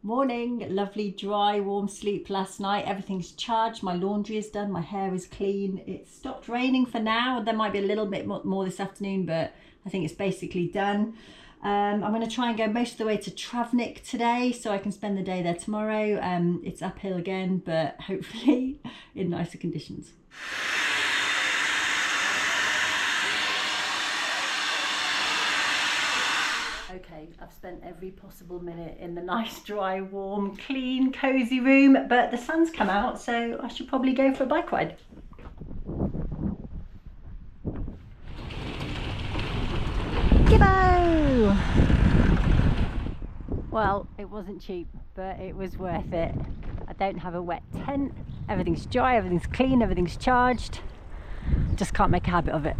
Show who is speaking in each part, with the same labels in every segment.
Speaker 1: Morning, lovely dry warm sleep last night. Everything's charged, my laundry is done, my hair is clean. It's stopped raining for now. There might be a little bit more this afternoon, but I think it's basically done. I'm going to try and go most of the way to Travnik today so I can spend the day there tomorrow. It's uphill again, but hopefully in nicer conditions. Okay, I've spent every possible minute in the nice, dry, warm, clean, cosy room, but the sun's come out, so I should probably go for a bike ride. Gibbo! Well, it wasn't cheap, but it was worth it. I don't have a wet tent, everything's dry, everything's clean, everything's charged. Just can't make a habit of it.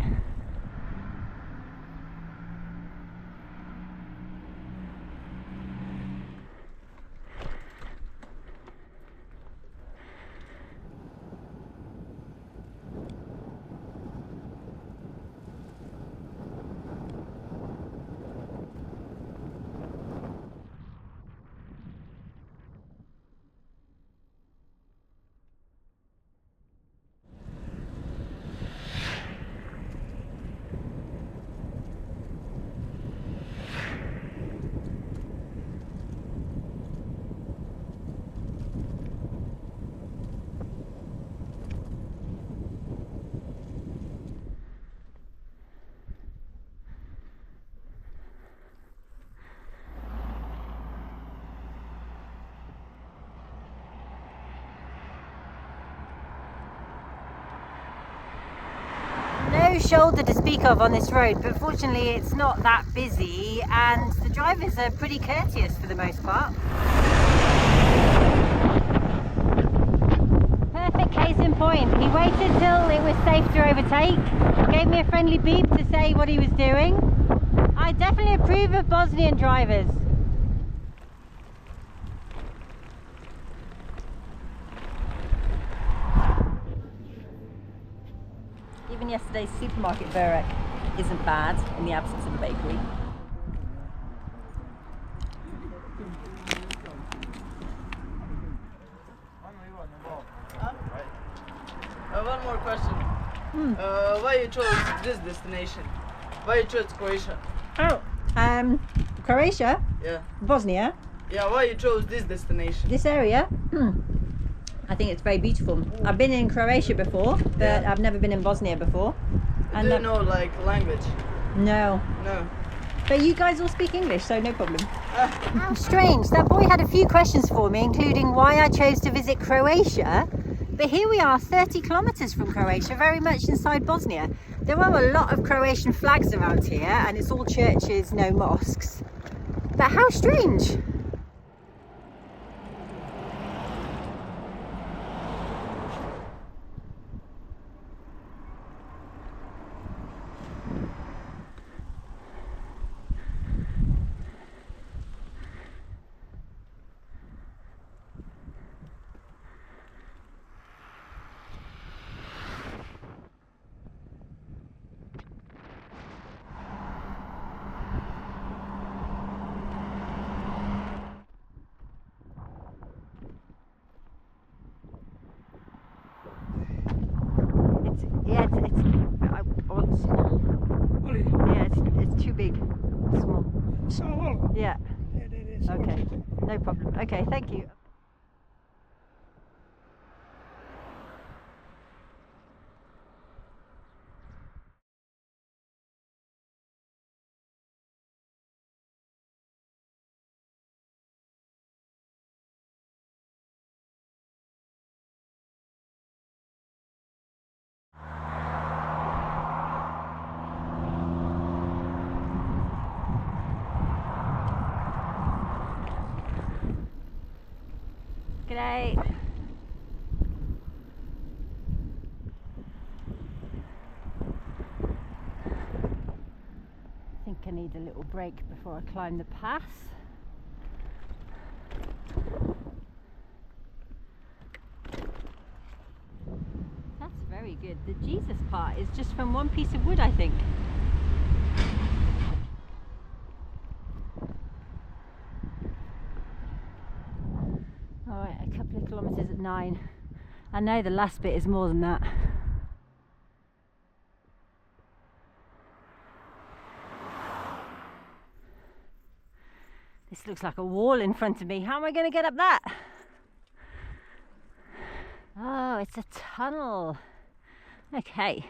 Speaker 1: No shoulder to speak of on this road, but fortunately it's not that busy and the drivers are pretty courteous for the most part. Perfect case in point. He waited till it was safe to overtake, gave me a friendly beep to say what he was doing. I definitely approve of Bosnian drivers. Even yesterday's supermarket Burek isn't bad in the absence of a bakery.
Speaker 2: One more question. Why you chose this destination? Why you chose Croatia?
Speaker 1: Oh, Croatia?
Speaker 2: Yeah.
Speaker 1: Bosnia?
Speaker 2: Yeah, why you chose this destination?
Speaker 1: This area? I think it's very beautiful. I've been in Croatia before, but I've never been in Bosnia before.
Speaker 2: And do you know like language?
Speaker 1: No.
Speaker 2: No.
Speaker 1: But you guys all speak English, so no problem. Strange, that boy had a few questions for me, including why I chose to visit Croatia. But here we are 30 kilometers from Croatia, very much inside Bosnia. There are a lot of Croatian flags around here, and it's all churches, no mosques. But how strange. It's too big. It's small. Yeah. Okay. No problem. Okay, thank you. G'day. I think I need a little break before I climb the pass. That's very good. The Jesus part is just from one piece of wood, I think. 9. I know the last bit is more than that. This looks like a wall in front of me. How am I going to get up that? Oh, it's a tunnel. Okay.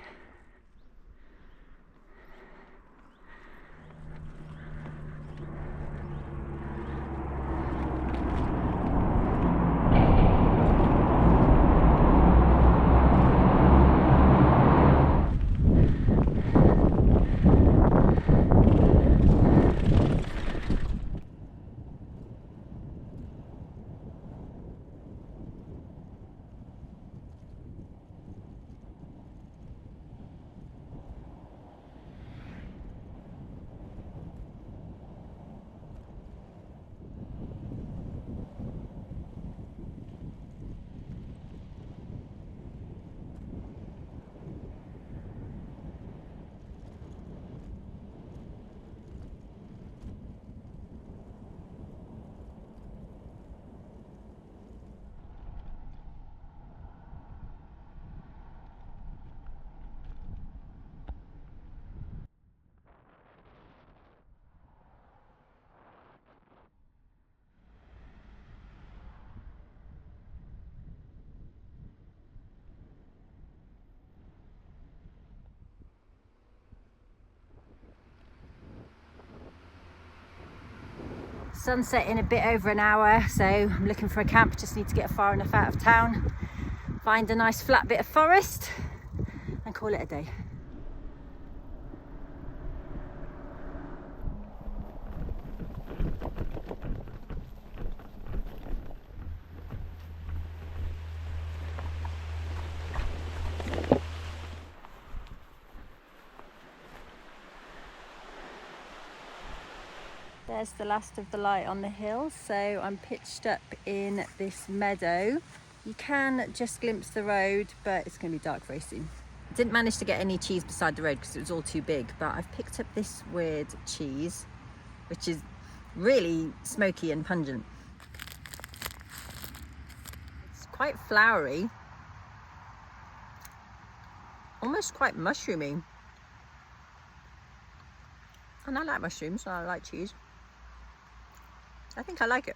Speaker 1: Sunset in a bit over an hour, so I'm looking for a camp. Just need to get far enough out of town, find a nice flat bit of forest and call it a day. There's the last of the light on the hill, so I'm pitched up in this meadow. You can just glimpse the road, but it's going to be dark very soon. Didn't manage to get any cheese beside the road because it was all too big, but I've picked up this weird cheese, which is really smoky and pungent. It's quite flowery, almost quite mushroomy. And I like mushrooms, so I like cheese. I think I like it.